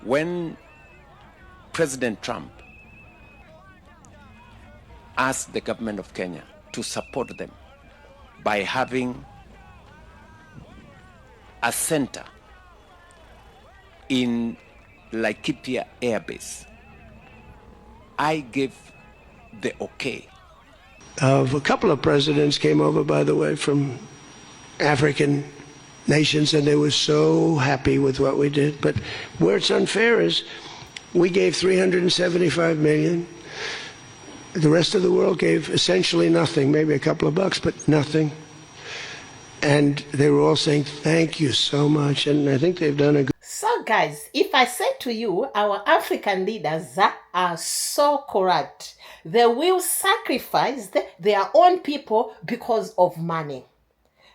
When President Trump asked the government of Kenya to support them by having a center in Laikipia Air Base, I gave the okay. A couple of presidents came over, by the way, from African nations, and they were so happy with what we did. But where it's unfair is we gave $375 million. The rest of the world gave essentially nothing, maybe a couple of bucks, but nothing. And they were all saying, thank you so much. And I think they've done a good. So guys, if I say to you, our African leaders are so corrupt. They will sacrifice their own people because of money.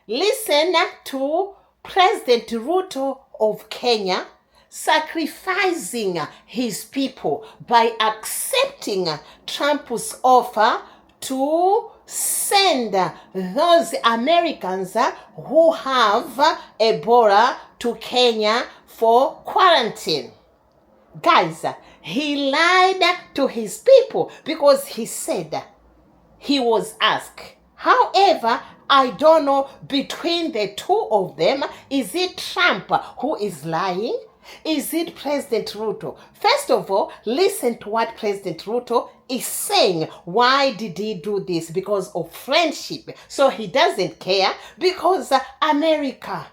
Listen to President Ruto of Kenya sacrificing his people by accepting Trump's offer to send those Americans who have Ebola to Kenya for quarantine. Guys, he lied to his people because he said he was asked. However, I don't know between the two of them, is it Trump who is lying? Is it President Ruto? First of all, listen to what President Ruto is saying. Why did he do this? Because of friendship. So he doesn't care because America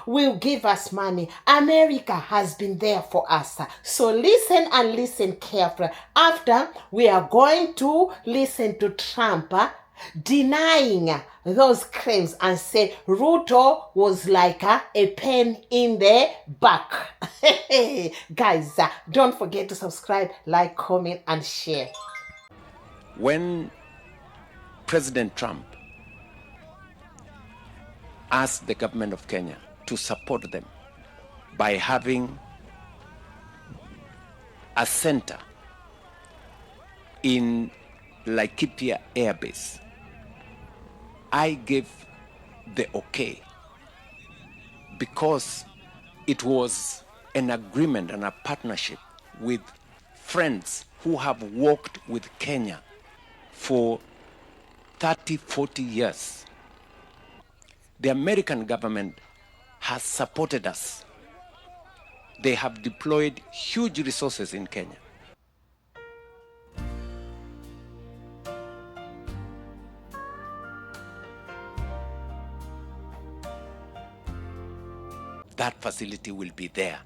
will give us money. America has been there for us. So listen and listen carefully. After, we are going to listen to Trump denying those claims and say Ruto was like a pen in the back. Guys, don't forget to subscribe, like, comment, and share. When President Trump asked the government of Kenya to support them by having a center in Laikipia Air Base, I gave the okay because it was an agreement and a partnership with friends who have worked with Kenya for 30, 40 years. The American government has supported us. They have deployed huge resources in Kenya. That facility will be there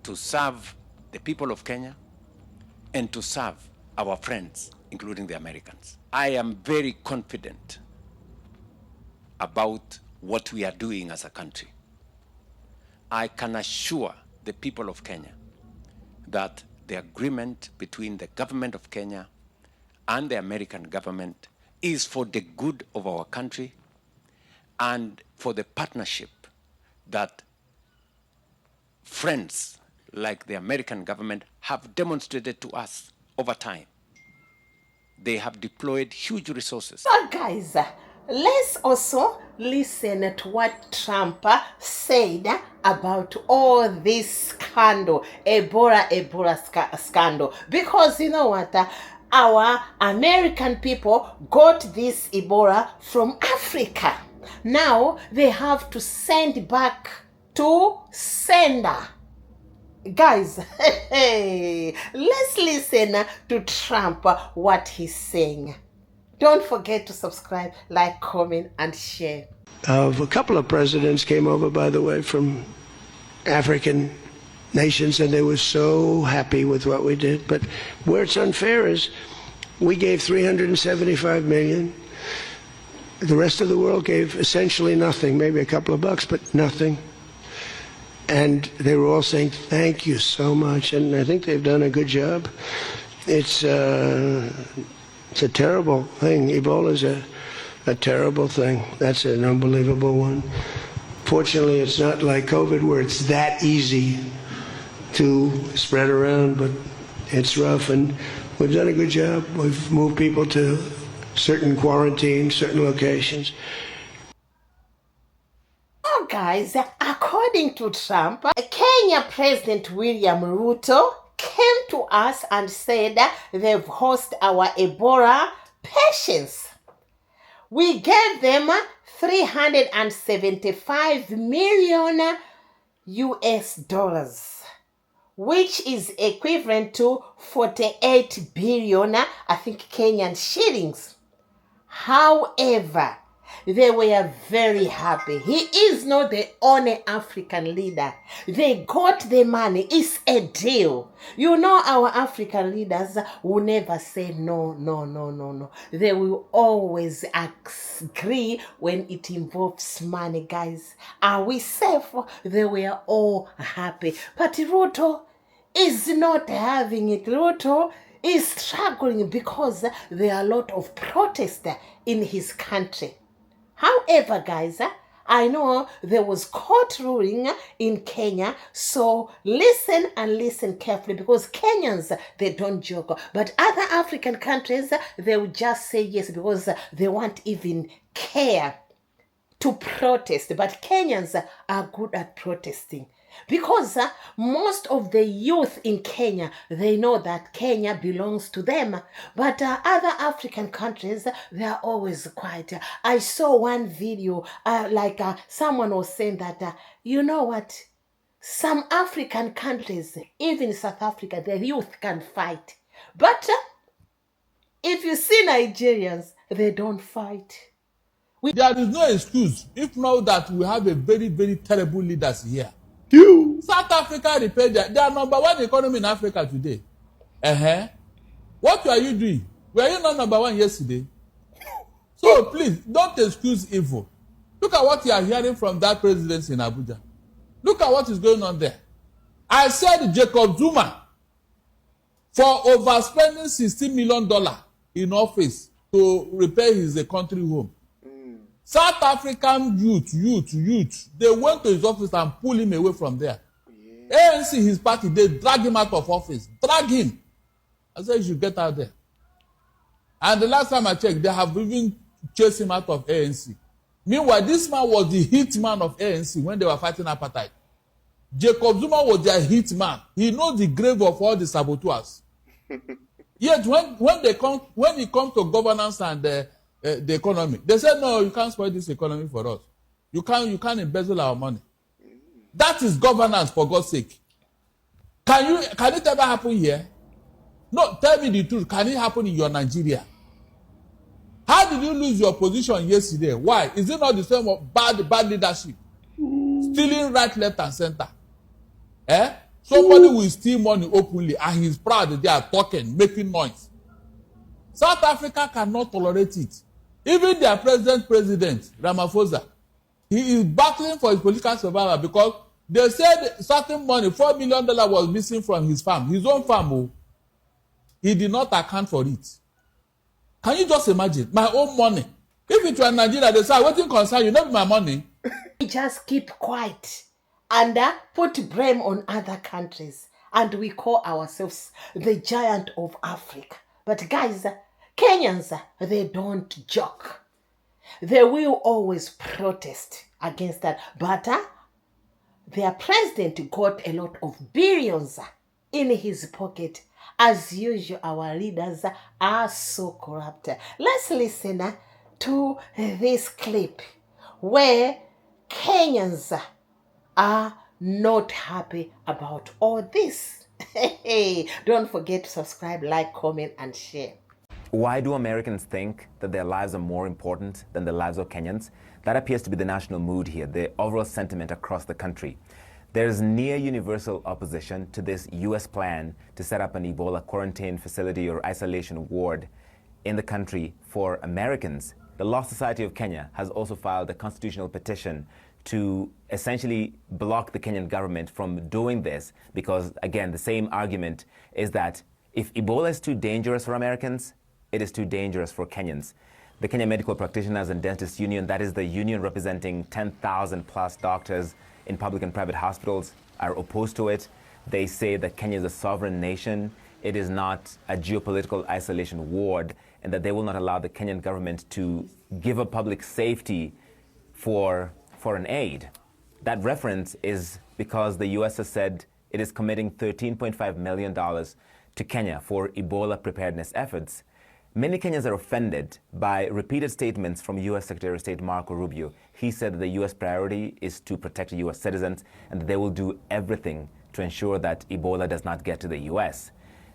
to serve the people of Kenya and to serve our friends, including the Americans. I am very confident about what we are doing as a country. I can assure the people of Kenya that the agreement between the government of Kenya and the American government is for the good of our country and for the partnership that friends like the American government have demonstrated to us over time. They have deployed huge resources. So guys, let's also listen to what Trump said about all this scandal, Ebola scandal. Because you know what? Our American people got this Ebola from Africa. Now they have to send back to sender. Guys, let's listen to Trump, what he's saying. Don't forget to subscribe, like, comment, and share. A couple of presidents came over, by the way, from African nations, and they were so happy with what we did. But where it's unfair is we gave $375 million. The rest of the world gave essentially nothing, maybe a couple of bucks, but nothing. And they were all saying, thank you so much. And I think they've done a good job. It's a terrible thing. Ebola is a terrible thing. That's an unbelievable one. Fortunately, it's not like COVID where it's that easy to spread around, but it's rough. And we've done a good job. We've moved people to certain quarantines, certain locations. Oh, guys, according to Trump, Kenya President William Ruto came to us and said they've hosted our Ebola patients. We gave them 375 million US dollars, which is equivalent to 48 billion, I think, Kenyan shillings. However, they were very happy. He is not the only African leader. They got the money. It's a deal. You know, our African leaders will never say no, no, no, no, no. They will always agree when it involves money, guys. Are we safe? They were all happy. But Ruto is not having it. Ruto is struggling because there are a lot of protests in his country. However, guys, I know there was court ruling in Kenya, so listen and listen carefully, because Kenyans, they don't joke. But other African countries, they will just say yes because they won't even care to protest. But Kenyans are good at protesting, because most of the youth in Kenya, they know that Kenya belongs to them. But other African countries, they are always quiet. I saw one video, someone was saying that, you know what? Some African countries, even South Africa, the youth can fight. But if you see Nigerians, they don't fight. There is no excuse if not that we have a very, very terrible leaders here. South Africa repaired they are number one economy in Africa today. What are you doing? Were you not number one yesterday? So please, don't excuse evil. Look at what you are hearing from that presidency in Abuja. Look at what is going on there. I said Jacob Zuma, for overspending $16 million in office to repair his country home. South African youth, they went to his office and pulled him away from there. Yeah. ANC, his party, they drag him out of office. Drag him. I said, you should get out there. And the last time I checked, they have even chased him out of ANC. Meanwhile, this man was the hit man of ANC when they were fighting apartheid. Jacob Zuma was their hit man. He knows the grave of all the saboteurs. Yet when he comes to governance and the economy, they said, no, you can't spoil this economy for us. You can't embezzle our money. That is governance, for God's sake. Can it ever happen here? No, tell me the truth. Can it happen in your Nigeria? How did you lose your position yesterday? Why? Is it not the same of bad leadership? Stealing right, left, and center. Somebody will steal money openly and he's proud that they are talking, making noise. South Africa cannot tolerate it. Even their president, Ramaphosa, he is battling for his political survival because they said certain money, $4 million was missing from his farm, his own farm. Oh. He did not account for it. Can you just imagine? My own money. If it were Nigeria, they say, what concern you? Not my money. We just keep quiet and put blame on other countries. And we call ourselves the giant of Africa. But guys, Kenyans, they don't joke. They will always protest against that. But their president got a lot of billions in his pocket. As usual, our leaders are so corrupt. Let's listen to this clip where Kenyans are not happy about all this. Don't forget to subscribe, like, comment, and share. Why do Americans think that their lives are more important than the lives of Kenyans? That appears to be the national mood here, the overall sentiment across the country. There's near universal opposition to this U.S. plan to set up an Ebola quarantine facility or isolation ward in the country for Americans. The Law Society of Kenya has also filed a constitutional petition to essentially block the Kenyan government from doing this because, again, the same argument is that if Ebola is too dangerous for Americans, it is too dangerous for Kenyans. The Kenya Medical Practitioners and Dentists Union, that is the union representing 10,000 plus doctors in public and private hospitals, are opposed to it. They say that Kenya is a sovereign nation. It is not a geopolitical isolation ward, and that they will not allow the Kenyan government to give up public safety for foreign aid. That reference is because the US has said it is committing $13.5 million to Kenya for Ebola preparedness efforts. Many Kenyans are offended by repeated statements from US Secretary of State Marco Rubio. He said that the US priority is to protect US citizens and that they will do everything to ensure that Ebola does not get to the US.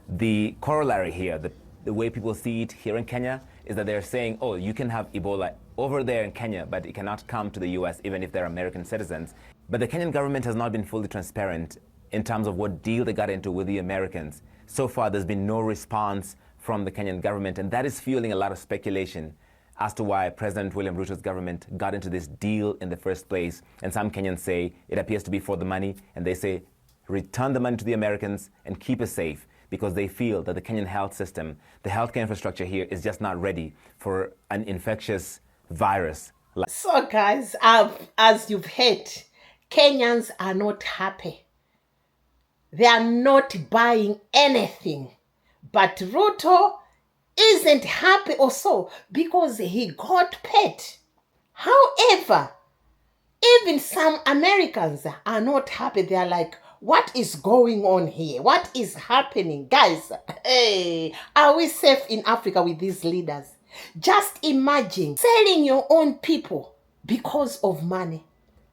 The corollary here, the way people see it here in Kenya, is that they're saying, oh, you can have Ebola over there in Kenya, but it cannot come to the US even if they're American citizens. But the Kenyan government has not been fully transparent in terms of what deal they got into with the Americans. So far, there's been no response from the Kenyan government, and that is fueling a lot of speculation as to why President William Ruto's government got into this deal in the first place. And some Kenyans say it appears to be for the money, and they say return the money to the Americans and keep us safe, because they feel that the Kenyan health system, the healthcare infrastructure here is just not ready for an infectious virus. So guys, as you've heard, Kenyans are not happy. They are not buying anything. But Ruto isn't happy also because he got paid. However, even some Americans are not happy. They are like, what is going on here? What is happening? Guys, hey, are we safe in Africa with these leaders? Just imagine selling your own people because of money.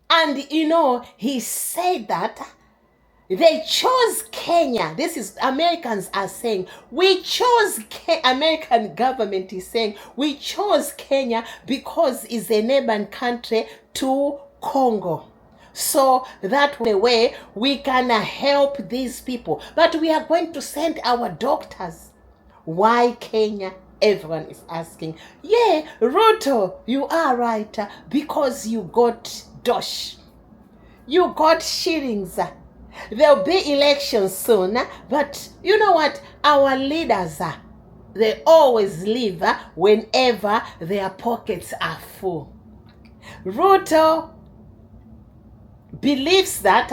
And you know, he said that they chose Kenya. This is Americans are saying, we chose American government is saying, we chose Kenya because it's a neighboring country to Congo. So that way we can help these people. But we are going to send our doctors. Why Kenya? Everyone is asking. Yeah, Ruto, you are right. Because you got dosh. You got shillings. There'll be elections soon. But you know what? Our leaders, they always leave whenever their pockets are full. Ruto believes that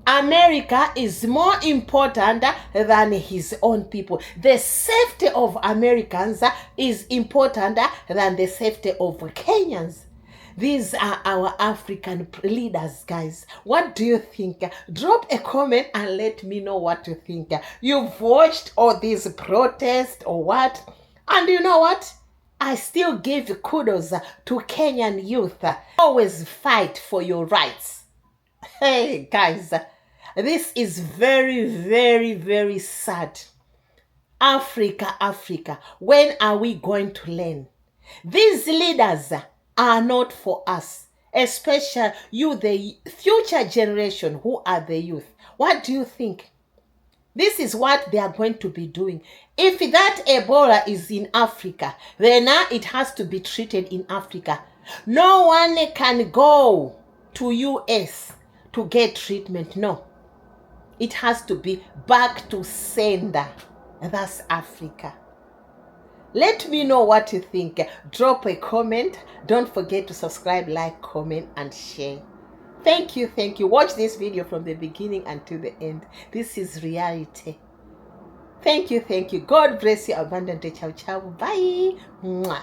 America is more important than his own people. The safety of Americans is important than the safety of Kenyans. These are our African leaders, guys. What do you think? Drop a comment and let me know what you think. You've watched all these protests or what? And you know what? I still give kudos to Kenyan youth. Always fight for your rights. Hey, guys, this is very, very, very sad. Africa, when are we going to learn? These leaders are not for us, especially you, the future generation who are the youth. What do you think? This is what they are going to be doing. If that Ebola is in Africa, then now it has to be treated in Africa. No one can go to US to get treatment. No. It has to be back to sender. That's Africa. Let me know what you think. Drop a comment. Don't forget to subscribe, like, comment, and share. Thank you. Watch this video from the beginning until the end. This is reality. Thank you. God bless you abundantly. Ciao, ciao. Bye. Mwah.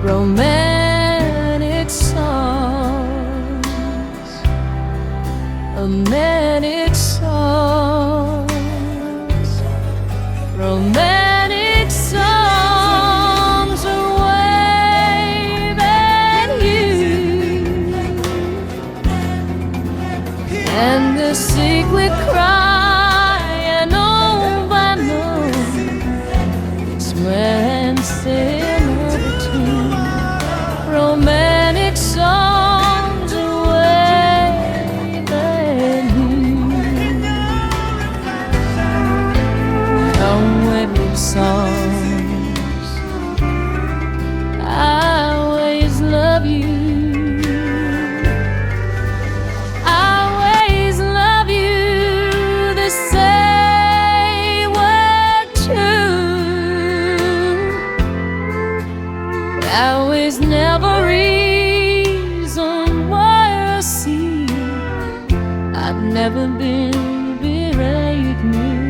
Romantic songs, romantic songs, romantic songs are waving you, and the secret cry I know by know is when romantic songs away than you. Come with me, songs. I always love you. I always love you. I've never been betrayed me.